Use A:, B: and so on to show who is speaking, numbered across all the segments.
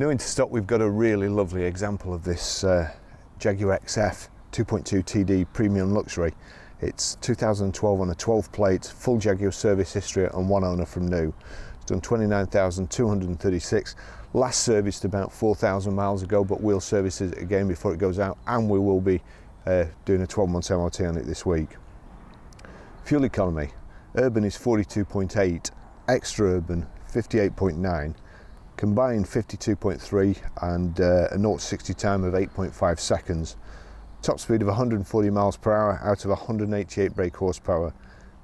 A: New into stock, we've got a really lovely example of this Jaguar XF 2.2 TD Premium Luxury. It's 2012 on a 12 plate, full Jaguar service history and one owner from new. It's done 29,236. Last serviced about 4,000 miles ago, but we'll service it again before it goes out, and we will be doing a 12-month MOT on it this week. Fuel economy, urban is 42.8, extra urban 58.9, combined 52.3, and a 0-60 time of 8.5 seconds. Top speed of 140 miles per hour out of 188 brake horsepower,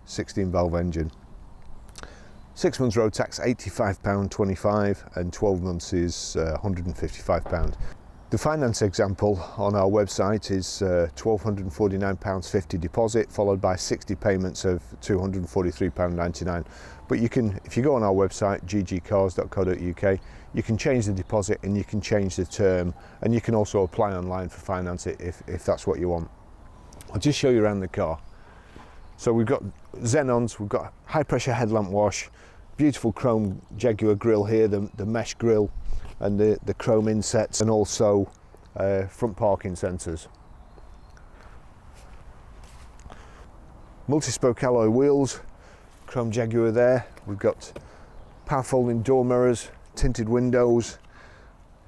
A: 16 valve engine. 6 months road tax £85.25 and 12 months is £155. The finance example on our website is £1,249.50 deposit, followed by 60 payments of £243.99. But you can, if you go on our website ggcars.co.uk, you can change the deposit and you can change the term, and you can also apply online for finance if that's what you want. I'll just show you around the car. So we've got xenons, we've got high pressure headlamp wash, beautiful chrome Jaguar grille here, the mesh grille, and the chrome insets, and also front parking sensors. Multi-spoke alloy wheels, chrome Jaguar there. We've got power folding door mirrors, tinted windows.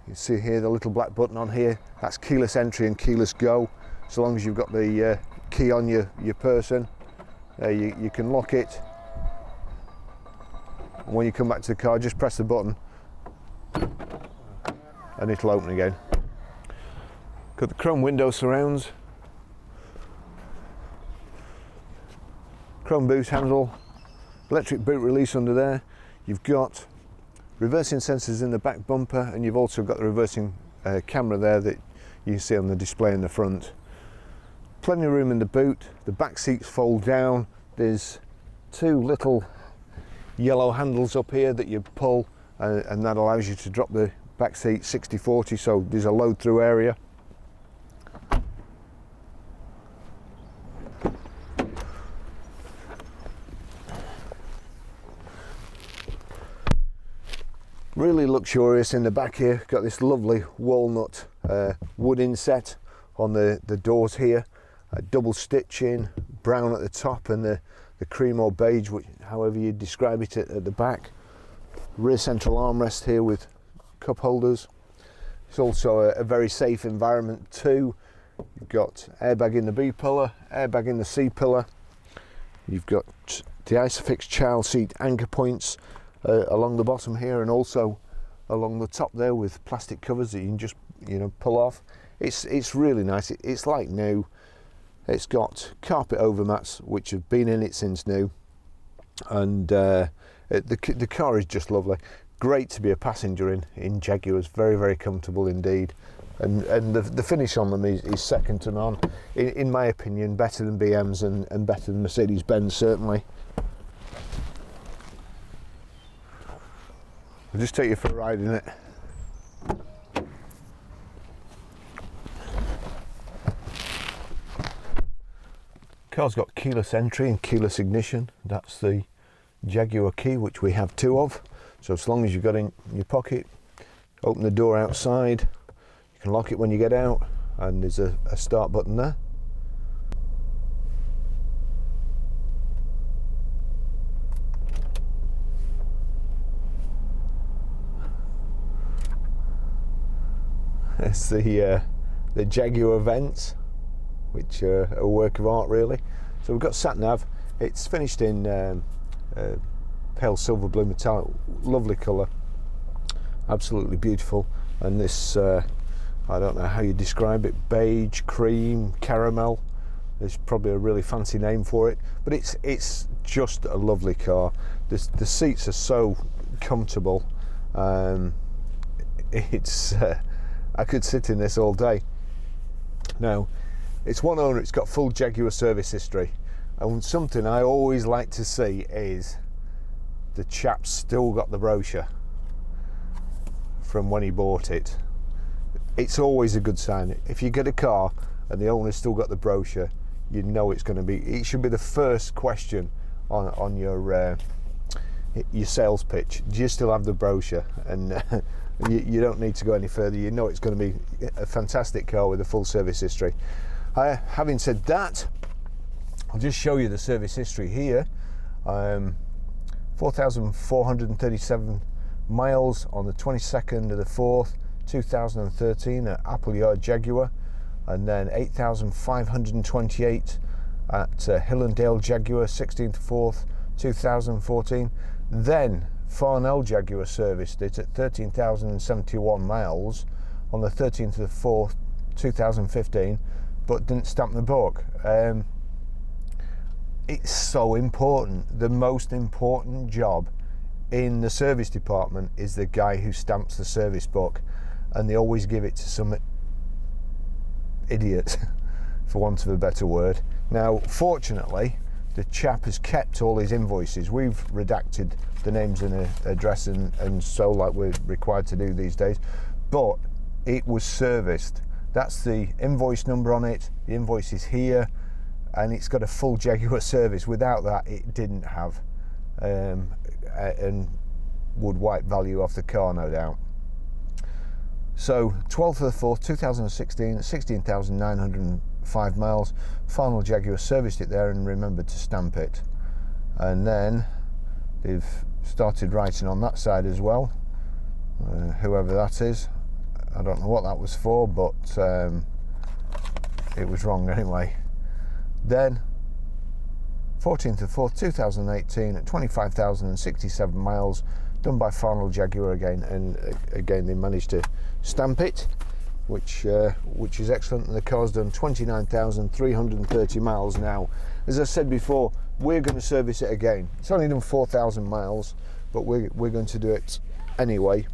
A: You see here the little black button on here, that's keyless entry and keyless go. So long as you've got the key on your person, you can lock it. And when you come back to the car, just press the button and it'll open again. Got the chrome window surrounds, chrome boot handle, electric boot release under there. You've got reversing sensors in the back bumper, and you've also got the reversing camera there that you can see on the display in the front. Plenty of room in the boot. The back seats fold down. There's two little yellow handles up here that you pull, and that allows you to drop the back seat 60/40, so there's a load through area. Really luxurious in the back here. Got this lovely walnut wood inset on the doors here, double stitching, brown at the top, and the cream or beige, however you describe it, at the back. Rear central armrest here with cup holders. It's also a very safe environment too. You've got airbag in the B pillar, airbag in the C pillar. You've got the Isofix child seat anchor points along the bottom here, and also along the top there with plastic covers that you can just pull off. It's really nice. It's like new. It's got carpet overmats which have been in it since new, and the car is just lovely. Great to be a passenger in Jaguars. Very, very comfortable indeed, and the finish on them is second to none, in my opinion. Better than BM's and better than Mercedes-Benz certainly. I'll just take you for a ride in it. Car's got keyless entry and keyless ignition. That's the Jaguar key, which we have two of. So as long as you've got it in your pocket, open the door outside, you can lock it when you get out, and there's a start button there. It's the Jaguar vents, which are a work of art really. So we've got sat nav. It's finished in pale silver blue metallic, lovely colour, absolutely beautiful. And this I don't know how you describe it, beige, cream, caramel. There's probably a really fancy name for it, but it's just a lovely car. The seats are so comfortable. I could sit in this all day. Now, it's one owner, it's got full Jaguar service history, and something I always like to see is the chap's still got the brochure from when he bought it. It's always a good sign. If you get a car and the owner's still got the brochure, you know it's going to be, it should be the first question on your sales pitch. Do you still have the brochure? And You don't need to go any further. You know it's going to be a fantastic car with a full service history. Having said that, I'll just show you the service history here. 4,437 miles on the 22nd of the 4th, 2013 at Appleyard Jaguar, and then 8,528 at Hillendale Jaguar, 16th 4th, 2014. Then Farnell Jaguar serviced it at 13,071 miles on the 13th of the 4th, 2015, but didn't stamp the book. It's so important. The most important job in the service department is the guy who stamps the service book, and they always give it to some idiot, for want of a better word. Now, fortunately, the chap has kept all his invoices. We've redacted the names and address and so, like we're required to do these days, but it was serviced. That's the invoice number on it. The invoice is here, and it's got a full Jaguar service. Without that, it didn't have, and would wipe value off the car, no doubt. So 12th of the 4th, 2016, 16,905 miles. Farnell Jaguar serviced it there and remembered to stamp it. And then they've started writing on that side as well. Whoever that is, I don't know what that was for, but it was wrong anyway. Then 14th of 4th, 2018 at 25,067 miles, done by Farnell Jaguar again, and again they managed to stamp it, which is excellent. And the car's done 29,330 miles now. As I said before, we're going to service it again. It's only done 4,000 miles, but we're going to do it anyway,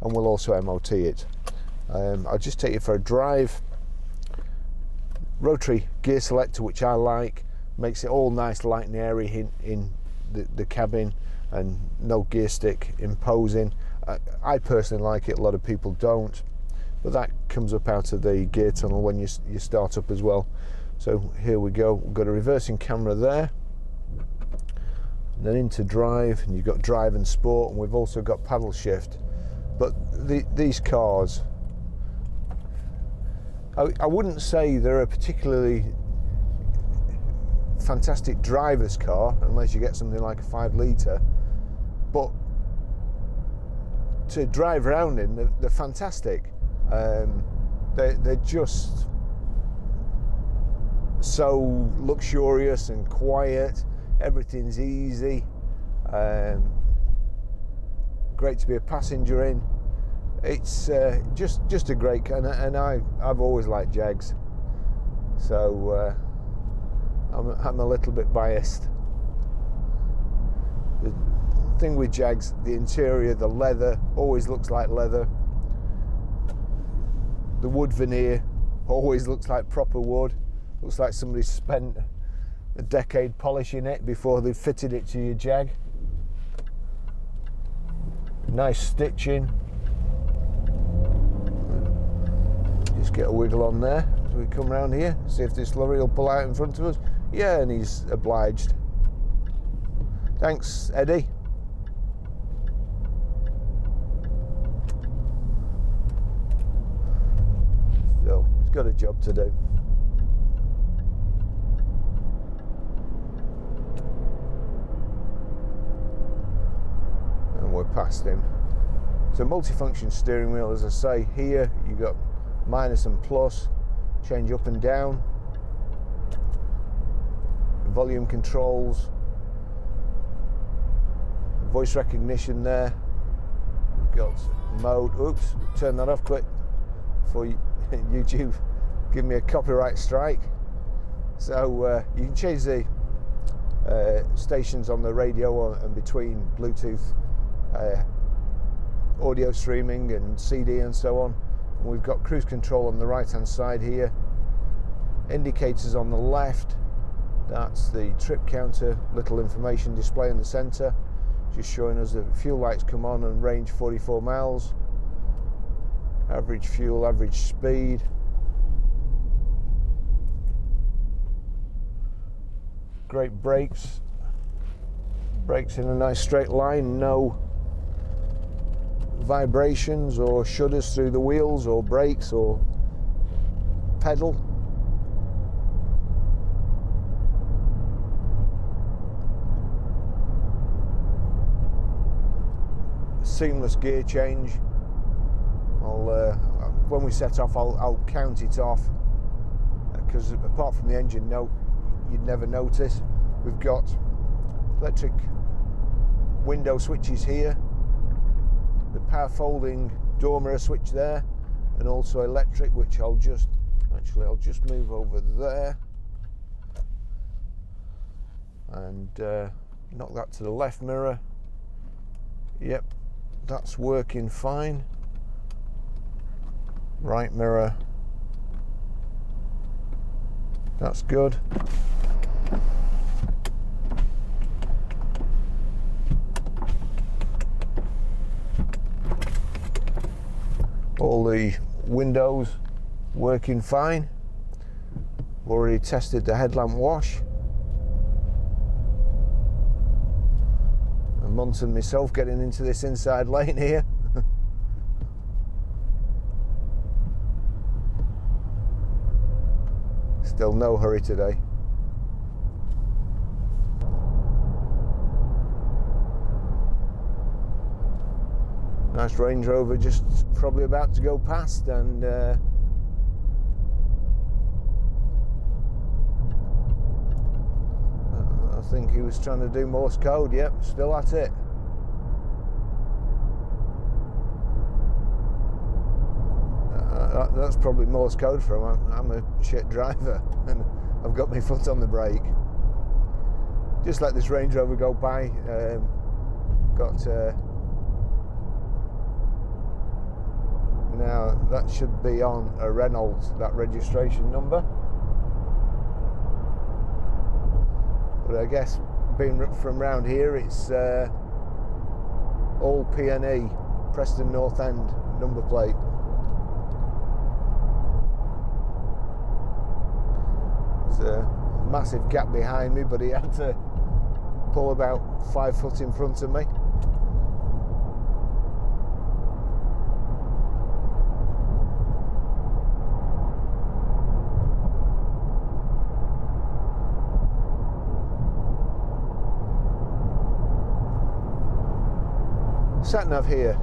A: and we'll also MOT it. I'll just take you for a drive. Rotary gear selector, which I like, makes it all nice, light and airy in the cabin, and no gear stick imposing. I personally like it, a lot of people don't, but that comes up out of the gear tunnel when you start up as well. So here we go, we've got a reversing camera there, and then into drive, and you've got drive and sport, and we've also got paddle shift. But these cars, I wouldn't say they're a particularly fantastic driver's car unless you get something like a 5 litre, but to drive around in, they're fantastic. They're just so luxurious and quiet. Everything's easy. Great to be a passenger in. It's just a great car, and I've always liked Jags, so I'm a little bit biased. The thing with Jags, the interior, the leather always looks like leather. The wood veneer always looks like proper wood. Looks like somebody spent a decade polishing it before they fitted it to your Jag. Nice stitching. Just get a wiggle on there as we come round here. See if this lorry will pull out in front of us. Yeah, and he's obliged. Thanks, Eddie. So he's got a job to do. And we're past him. So multifunction steering wheel, as I say, here you've got minus and plus, change up and down, volume controls, voice recognition there. We've got mode, oops, turn that off quick before YouTube give me a copyright strike. So you can change the stations on the radio and between Bluetooth audio streaming and CD and so on. And we've got cruise control on the right hand side here, indicators on the left, that's the trip counter, little information display in the centre, just showing us the fuel lights come on and range 44 miles, average fuel, average speed. Great brakes in a nice straight line, no vibrations or shudders through the wheels or brakes or pedal. Seamless gear change. When we set off, I'll count it off, because apart from the engine note, you'd never notice. We've got electric window switches here, the power folding door mirror switch there, and also electric, which I'll just move over there and knock that to the left mirror. Yep, that's working fine. Right mirror, that's good. All the windows working fine. Already tested the headlamp wash. I'm monitoring myself getting into this inside lane here. Still no hurry today. Nice Range Rover just probably about to go past, and I think he was trying to do Morse code. Yep, still at it. That's probably Morse code for him. I'm a shit driver and I've got my foot on the brake. Just let this Range Rover go by. Now that should be on a Renault, that registration number. But I guess being from round here, it's all P&E, Preston North End number plate. There's a massive gap behind me, but he had to pull about 5 foot in front of me. Sat nav here,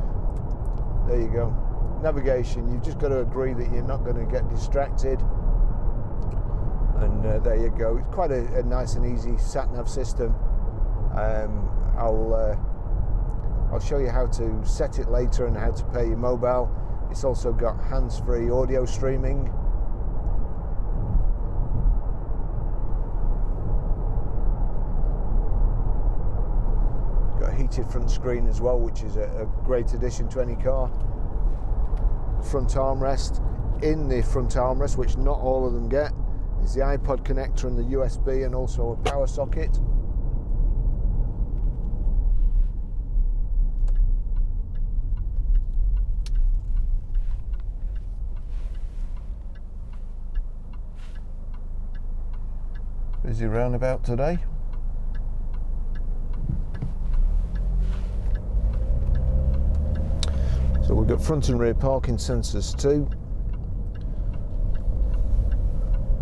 A: there you go. Navigation, you've just got to agree that you're not going to get distracted, and there you go. It's quite a nice and easy sat nav system. I'll show you how to set it later and how to pair your mobile. It's also got hands-free audio streaming. Heated front screen as well, which is a great addition to any car. Front armrest. In the front armrest, which not all of them get, is the iPod connector and the USB, and also a power socket. Busy roundabout today. So we've got front and rear parking sensors too.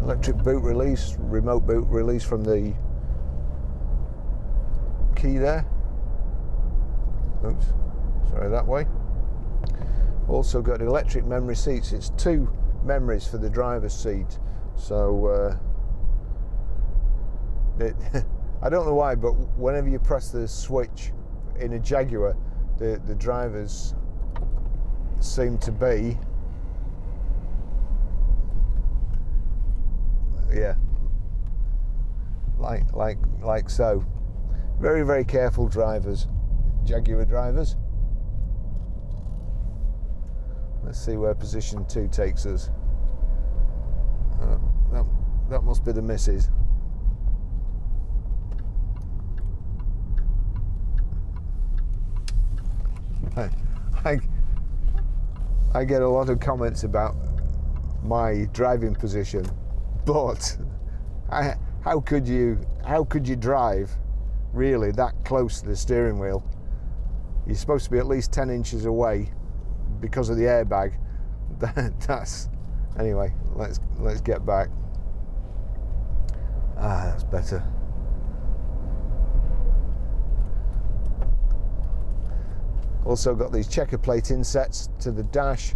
A: Electric boot release, remote boot release from the key there. Oops, sorry, that way. Also got electric memory seats. It's 2 memories for the driver's seat. So I don't know why, but whenever you press the switch in a Jaguar, the drivers seem to be, yeah, like so. Very, very careful drivers, Jaguar drivers. Let's see where position 2 takes us. That must be the missus. I get a lot of comments about my driving position, but how could you drive really that close to the steering wheel? you're supposed to be at least 10 inches away because of the airbag. That's anyway. Let's get back. That's better. Also got these checker plate insets to the dash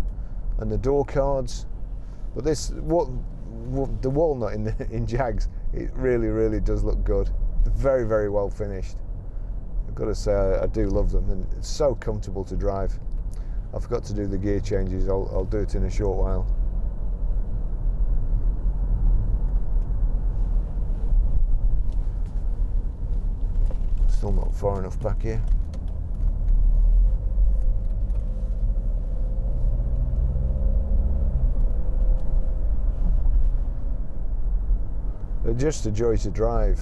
A: and the door cards, but this the walnut in Jags, it really does look good. Very well finished. I've got to say I do love them, and it's so comfortable to drive. I forgot to do the gear changes. I'll do it in a short while. Still not far enough back here. They're just a joy to drive.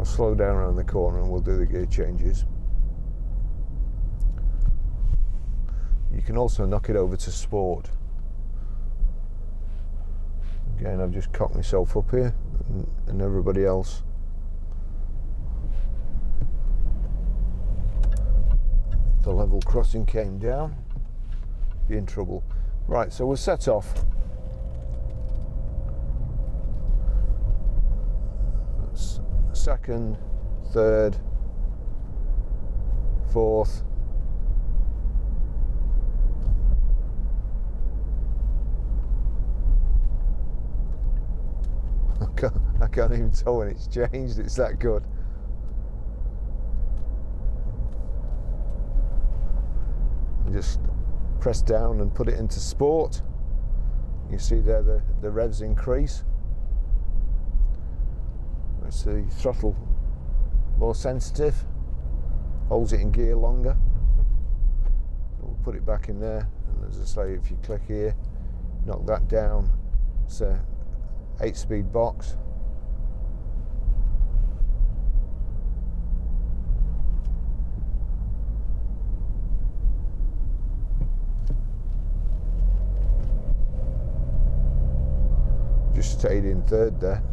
A: Slow down around the corner and we'll do the gear changes. You can also knock it over to sport. Again, I've just cocked myself up here and everybody else. If the level crossing came down, be in trouble. Right, so we'll set off. Second, third, fourth. I can't even tell when it's changed, it's that good. Just press down and put it into sport. You see there the revs increase. It's the throttle more sensitive, holds it in gear longer. So we'll put it back in there, and as I say, if you click here, knock that down, it's a 8-speed box. Just stayed in third there.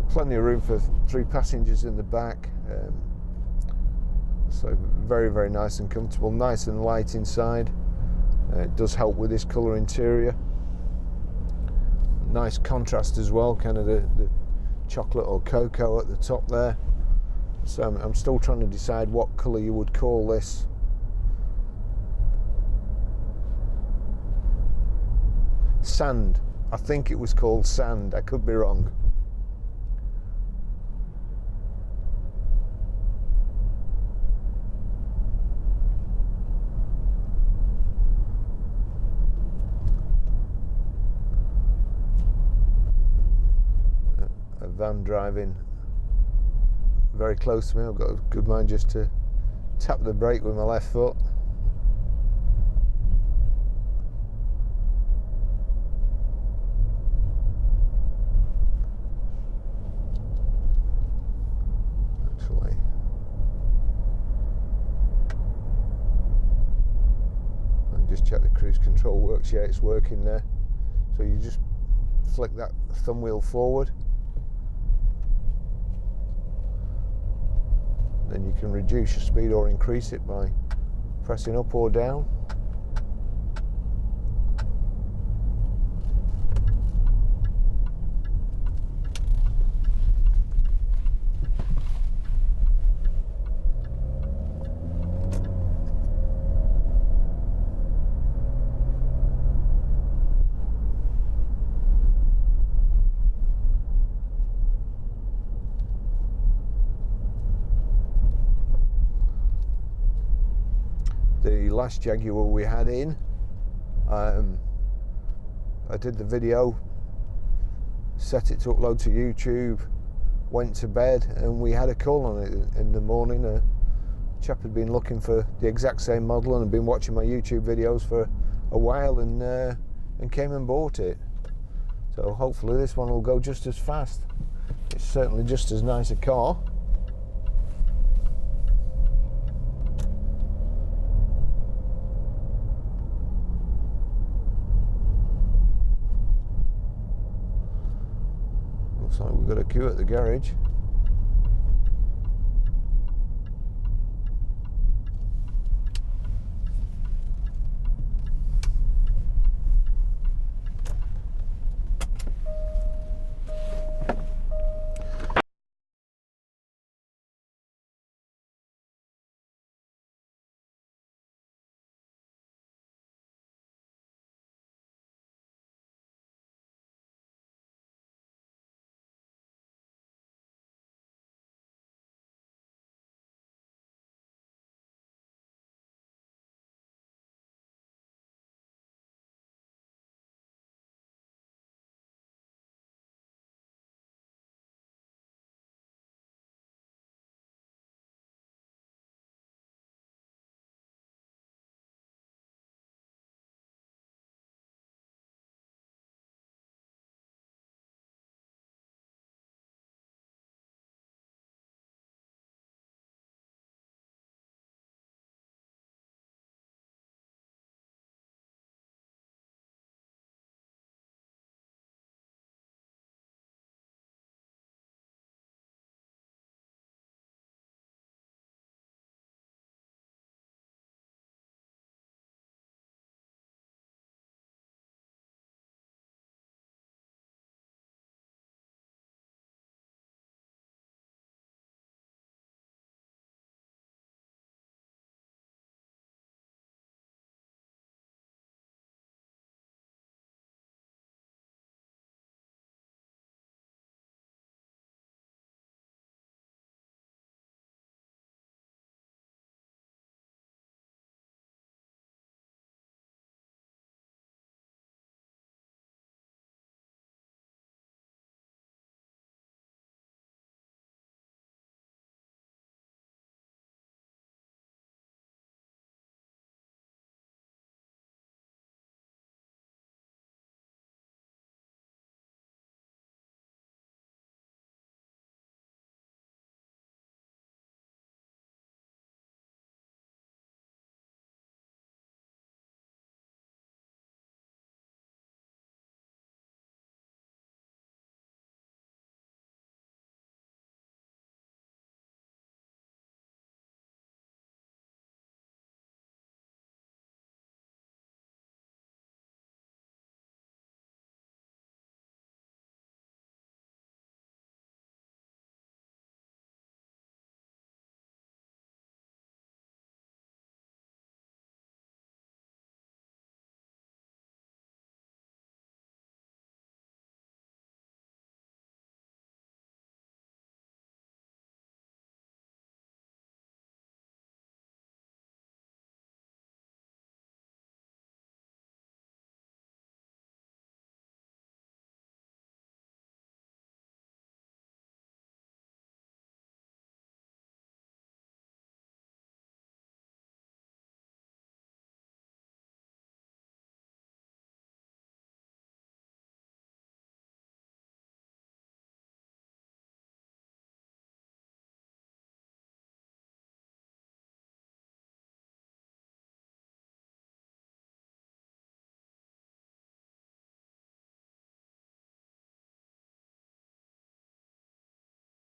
A: Plenty of room for 3 passengers in the back, so very nice and comfortable, nice and light inside. It does help with this colour interior. Nice contrast as well, kind of the chocolate or cocoa at the top there. So I'm still trying to decide what colour you would call this. Sand. I think it was called sand. I could be wrong. A van driving very close to me. I've got a good mind just to tap the brake with my left foot. Actually, and just check the cruise control works. Yeah, it's working there. So you just flick that thumb wheel forward. Then you can reduce your speed or increase it by pressing up or down. The last Jaguar we had in, I did the video set it to upload to YouTube, went to bed, and we had a call on it in the morning. A chap had been looking for the exact same model and had been watching my YouTube videos for a while, and came and bought it. So hopefully this one will go just as fast. It's certainly just as nice a car. Looks like we've got a queue at the garage.